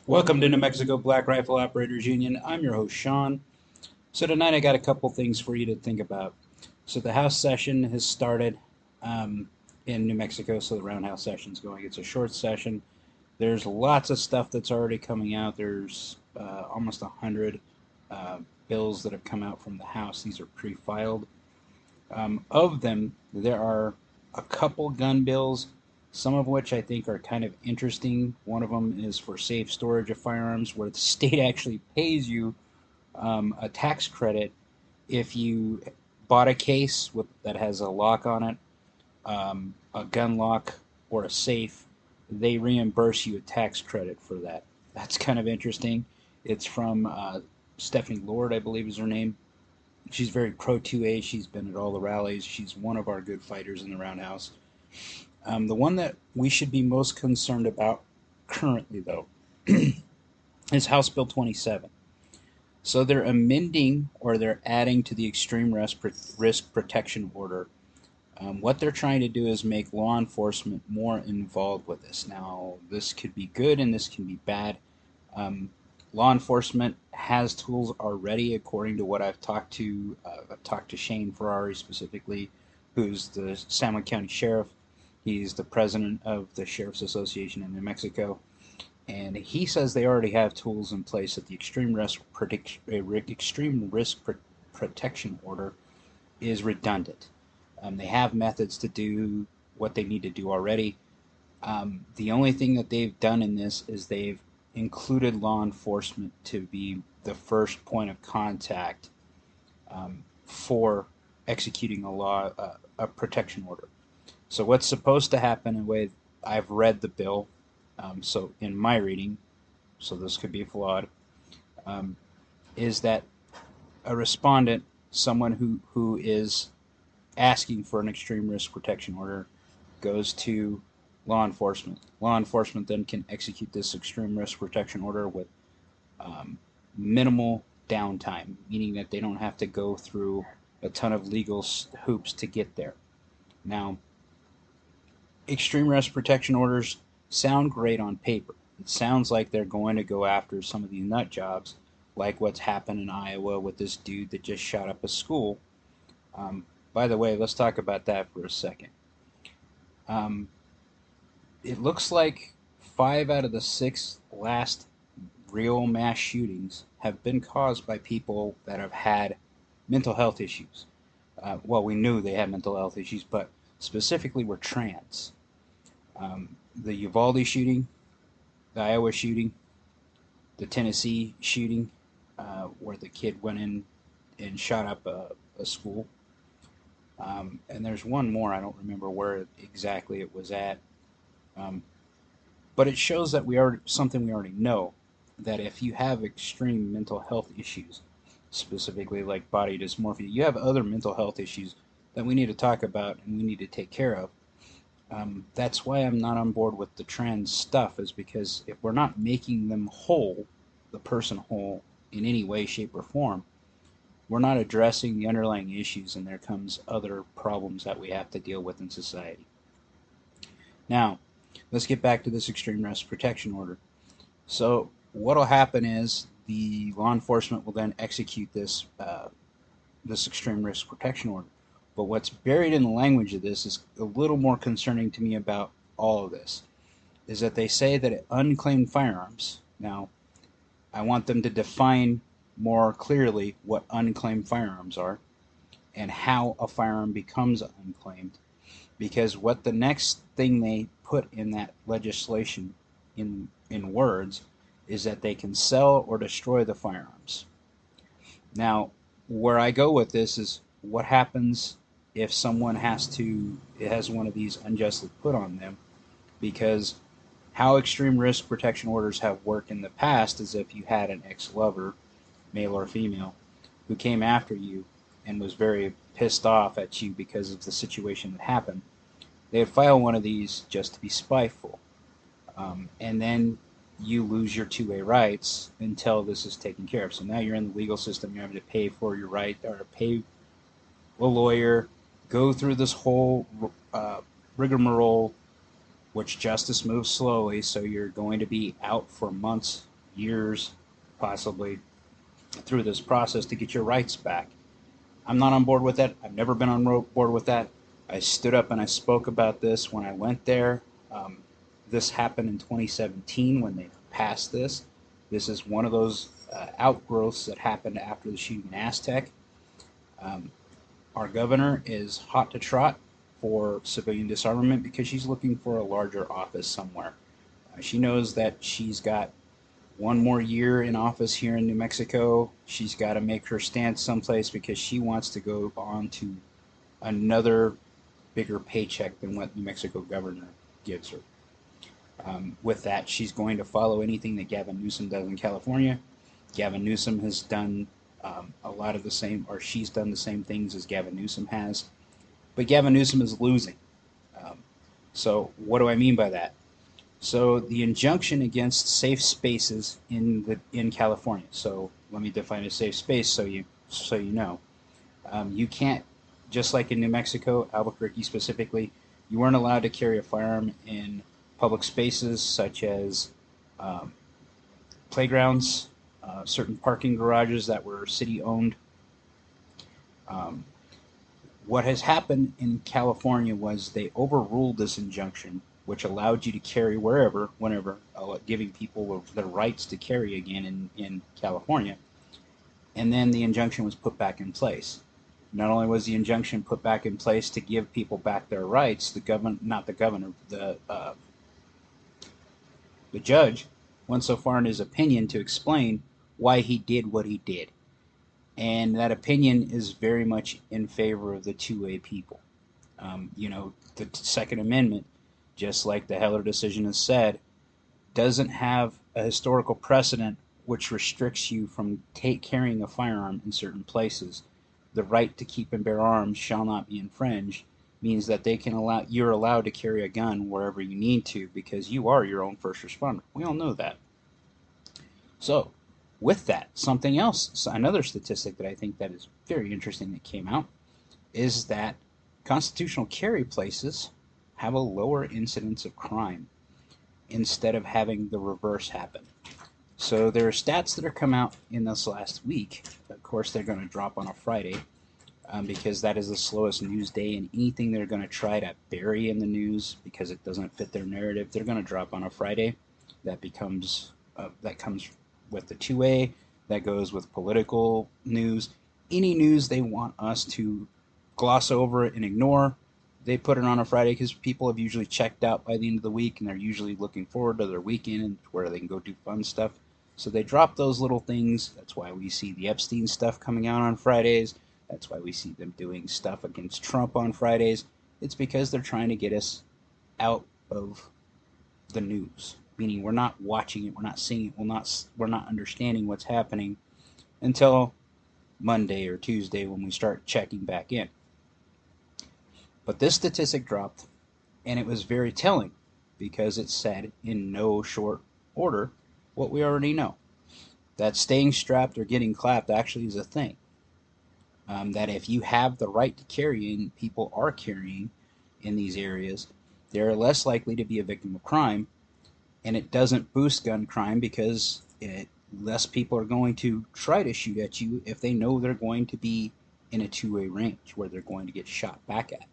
Welcome to New Mexico Black Rifle Operators Union. I'm your host, Sean. So, tonight I got a couple things for you to think about. So, the House session has started in New Mexico, so the roundhouse session's going. It's a short session. There's lots of stuff that's already coming out. There's almost 100 bills that have come out from the House. These are pre filed. Of them, there are a couple gun bills, some of which I think are kind of interesting. One of them is for safe storage of firearms, where the state actually pays you a tax credit if you bought a case that has a lock on it, a gun lock, or a safe. They reimburse you a tax credit for that. That's kind of interesting. It's from Stephanie Lord, I believe is her name. She's very pro 2A. She's been at all the rallies. She's one of our good fighters in the roundhouse. The one that we should be most concerned about currently, though, is House Bill 27. So they're amending or they're adding to the extreme risk protection order. What they're trying to do is make law enforcement more involved with this. Now, this could be good and this can be bad. Law enforcement has tools already, according to what I've talked to. I've talked to Shane Ferrari specifically, who's the San County Sheriff. He's the president of the Sheriff's Association in New Mexico, and he says they already have tools in place that the extreme risk protection order is redundant. They have methods to do what they need to do already. The only thing that they've done in this is they've included law enforcement to be the first point of contact for executing a protection order. So what's supposed to happen, in a way, I've read the bill, so in my reading, so this could be flawed, is that a respondent, someone who is asking for an extreme risk protection order, goes to law enforcement. Law enforcement then can execute this extreme risk protection order with minimal downtime, meaning that they don't have to go through a ton of legal hoops to get there. Now, extreme risk protection orders sound great on paper. It sounds like they're going to go after some of these nut jobs, like what's happened in Iowa with this dude that just shot up a school. By the way, let's talk about that for a second. It looks like 5 out of the 6 last real mass shootings have been caused by people that have had mental health issues. Well, we knew they had mental health issues, but specifically were trans. The Uvalde shooting, the Iowa shooting, the Tennessee shooting, where the kid went in and shot up a school. And there's one more, I don't remember where exactly it was at. But it shows that we already know, that if you have extreme mental health issues, specifically like body dysmorphia, you have other mental health issues that we need to talk about and we need to take care of. That's why I'm not on board with the trans stuff, is because if we're not making them whole, the person whole, in any way, shape, or form, we're not addressing the underlying issues, and there comes other problems that we have to deal with in society. Now, let's get back to this extreme risk protection order. So what will happen is the law enforcement will then execute this extreme risk protection order. But what's buried in the language of this is a little more concerning to me about all of this, is that they say that unclaimed firearms. Now, I want them to define more clearly what unclaimed firearms are and how a firearm becomes unclaimed, because what the next thing they put in that legislation in words is that they can sell or destroy the firearms. Now, where I go with this is, what happens if someone has one of these unjustly put on them? Because how extreme risk protection orders have worked in the past is if you had an ex-lover, male or female, who came after you and was very pissed off at you because of the situation that happened, they would file one of these just to be spiteful. And then you lose your 2A rights until this is taken care of. So now you're in the legal system, you're having to pay for your right, or pay a lawyer, go through this whole rigmarole, which justice moves slowly, so you're going to be out for months years, possibly, through this process to get your rights back. I'm not on board with that. I've never been on board with that. I stood up and I spoke about this when I went there. This happened in 2017 when they passed this. This is one of those outgrowths that happened after the shooting in Aztec. Um, our governor is hot to trot for civilian disarmament because she's looking for a larger office somewhere. She knows that she's got one more year in office here in New Mexico. She's got to make her stance someplace because she wants to go on to another bigger paycheck than what New Mexico governor gives her. With that, she's going to follow anything that Gavin Newsom does in California. Gavin Newsom has done a lot of the same, or she's done the same things as Gavin Newsom has. But Gavin Newsom is losing. So what do I mean by that? So the injunction against safe spaces in California. So let me define a safe space so you know. You can't, just like in New Mexico, Albuquerque specifically, you weren't allowed to carry a firearm in public spaces such as playgrounds, certain parking garages that were city owned. What has happened in California was they overruled this injunction, which allowed you to carry wherever, whenever, giving people the rights to carry again in California. And then the injunction was put back in place. Not only was the injunction put back in place to give people back their rights, the judge went so far in his opinion to explain why he did what he did. And that opinion is very much in favor of the two-way people. The Second Amendment, just like the Heller decision has said, doesn't have a historical precedent which restricts you from carrying a firearm in certain places. The right to keep and bear arms shall not be infringed means that you're allowed to carry a gun wherever you need to because you are your own first responder. We all know that. So, with that, something else, another statistic that I think that is very interesting that came out is that constitutional carry places have a lower incidence of crime instead of having the reverse happen. So there are stats that are come out in this last week. Of course, they're going to drop on a Friday because that is the slowest news day, and anything they're going to try to bury in the news because it doesn't fit their narrative, they're going to drop on a Friday. That comes with the 2A, that goes with political news. Any news they want us to gloss over and ignore, they put it on a Friday because people have usually checked out by the end of the week and they're usually looking forward to their weekend where they can go do fun stuff. So they drop those little things. That's why we see the Epstein stuff coming out on Fridays. That's why we see them doing stuff against Trump on Fridays. It's because they're trying to get us out of the news. Meaning we're not watching it, we're not seeing it, we're not understanding what's happening until Monday or Tuesday when we start checking back in. But this statistic dropped, and it was very telling because it said in no short order what we already know. That staying strapped or getting clapped actually is a thing. That if you have the right to carry, and people are carrying in these areas, they're less likely to be a victim of crime. And it doesn't boost gun crime because less people are going to try to shoot at you if they know they're going to be in a two-way range where they're going to get shot back at.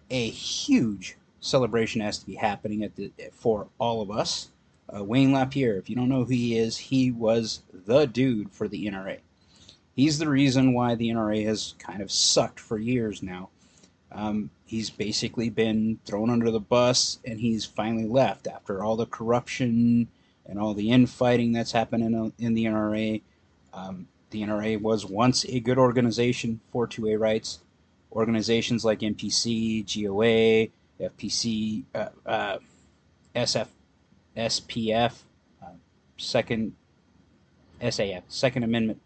A huge celebration has to be happening for all of us. Wayne Lapier, if you don't know who he is, he was the dude for the NRA. He's the reason why the NRA has kind of sucked for years now. He's basically been thrown under the bus, and he's finally left after all the corruption and all the infighting that's happened in the NRA. The NRA was once a good organization for 2A rights. Organizations like NPC, GOA, FPC, SPF, Second SAF, Second Amendment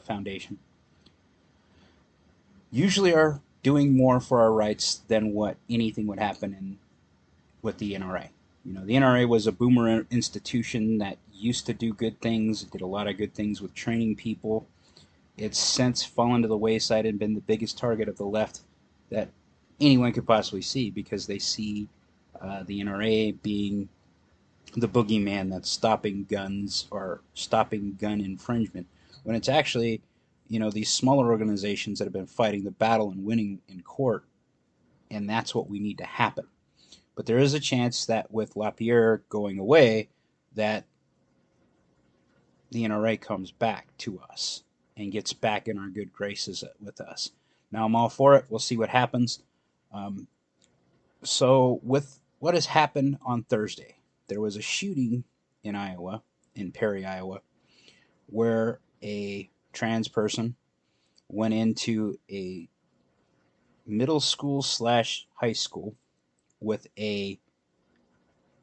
Foundation, usually are doing more for our rights than what anything would happen with the NRA. The NRA was a boomer institution that used to do good things. It did a lot of good things with training people. It's since fallen to the wayside and been the biggest target of the left that anyone could possibly see because they see the NRA being the boogeyman that's stopping guns or stopping gun infringement, when it's actually, these smaller organizations that have been fighting the battle and winning in court, and that's what we need to happen. But there is a chance that with Lapier going away, that the NRA comes back to us and gets back in our good graces with us. Now I'm all for it. We'll see what happens. Um, so with what has happened on Thursday, there was a shooting in Iowa, in Perry, Iowa, where a trans person went into a middle school slash high school with a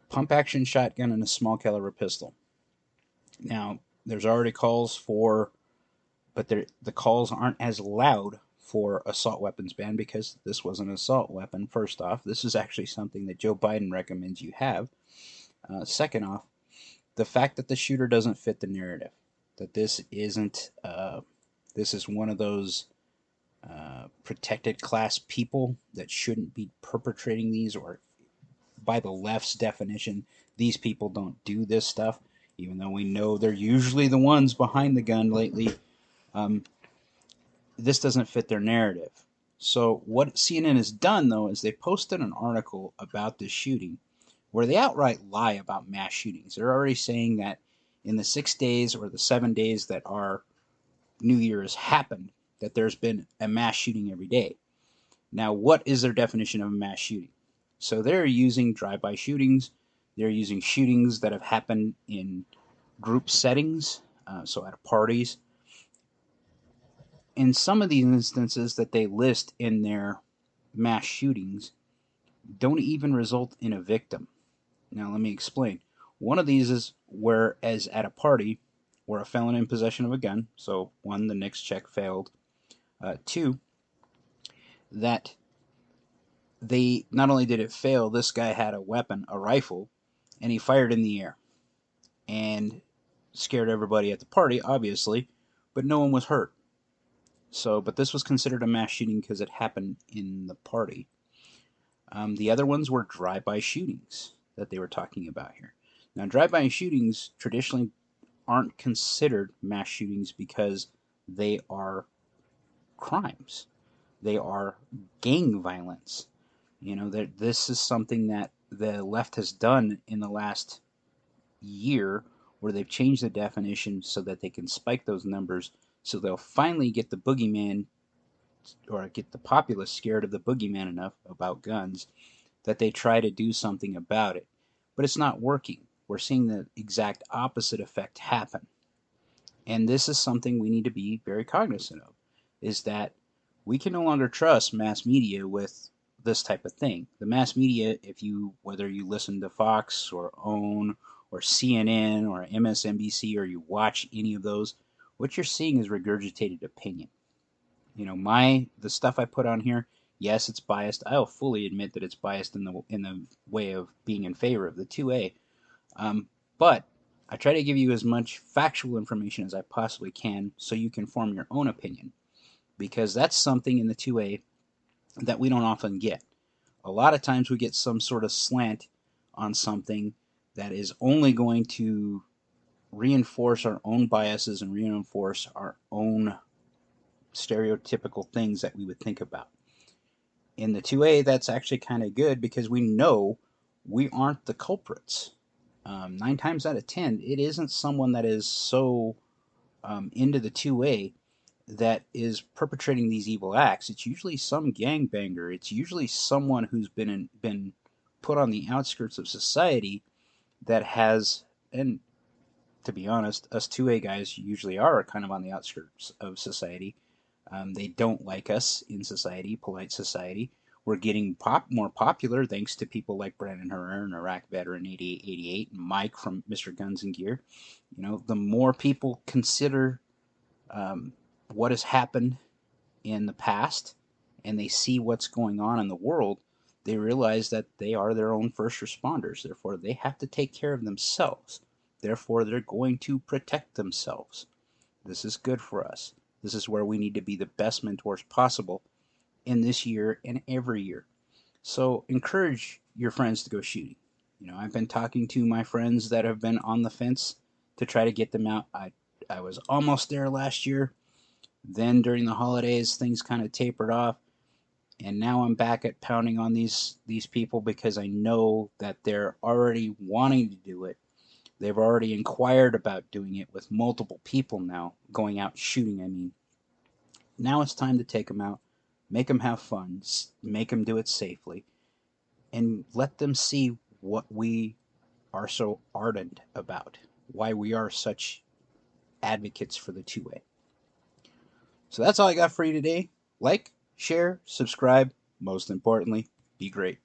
pump action shotgun and a small caliber pistol. Now, there's already calls for, but the calls aren't as loud for assault weapons ban because this was an assault weapon. First off, this is actually something that Joe Biden recommends you have. Second off, the fact that the shooter doesn't fit the narrative, that this isn't, this is one of those protected class people that shouldn't be perpetrating these, or by the left's definition, these people don't do this stuff, even though we know they're usually the ones behind the gun lately. This doesn't fit their narrative. So what CNN has done, though, is they posted an article about this shooting where they outright lie about mass shootings. They're already saying that in the 6 days or the 7 days that our New Year has happened, that there's been a mass shooting every day. Now, what is their definition of a mass shooting? So they're using drive-by shootings. They're using shootings that have happened in group settings, so at parties. In some of these instances that they list in their mass shootings don't even result in a victim. Now, let me explain. One of these is whereas at a party where a felon in possession of a gun, so one, the NICS check failed. Two, that they not only did it fail, this guy had a weapon, a rifle, and he fired in the air and scared everybody at the party, obviously, but no one was hurt. So, but this was considered a mass shooting because it happened in the party. The other ones were drive-by shootings that they were talking about here. Now, drive-by shootings traditionally aren't considered mass shootings because they are crimes. They are gang violence. This is something that the left has done in the last year, where they've changed the definition so that they can spike those numbers, so they'll finally get the boogeyman, or get the populace scared of the boogeyman enough about guns that they try to do something about it. But it's not working. We're seeing the exact opposite effect happen. And this is something we need to be very cognizant of, is that we can no longer trust mass media with this type of thing. The mass media, whether you listen to Fox or OWN or CNN or MSNBC, or you watch any of those, what you're seeing is regurgitated opinion. The stuff I put on here, yes, it's biased. I'll fully admit that it's biased in the way of being in favor of the 2A. But I try to give you as much factual information as I possibly can so you can form your own opinion, because that's something in the 2A that we don't often get. A lot of times we get some sort of slant on something that is only going to reinforce our own biases and reinforce our own stereotypical things that we would think about. In the 2A, that's actually kind of good because we know we aren't the culprits. 9 times out of 10, it isn't someone that is so into the 2A that is perpetrating these evil acts. It's usually some gangbanger. It's usually someone who's been put on the outskirts of society that has, and to be honest, us 2A guys usually are kind of on the outskirts of society. They don't like us in society, polite society. We're getting more popular thanks to people like Brandon Herrera, an Iraq veteran, 8888, and Mike from Mr. Guns and Gear. The more people consider what has happened in the past, and they see what's going on in the world, they realize that they are their own first responders. Therefore, they have to take care of themselves. Therefore, they're going to protect themselves. This is good for us. This is where we need to be the best mentors possible in this year and every year. So encourage your friends to go shooting. I've been talking to my friends that have been on the fence to try to get them out. I was almost there last year. Then during the holidays, things kind of tapered off, and now I'm back at pounding on these people because I know that they're already wanting to do it. They've already inquired about doing it with multiple people now, going out shooting. I mean, now it's time to take them out, make them have fun, make them do it safely, and let them see what we are so ardent about, why we are such advocates for the two-way. So that's all I got for you today. Like, share, subscribe. Most importantly, be great.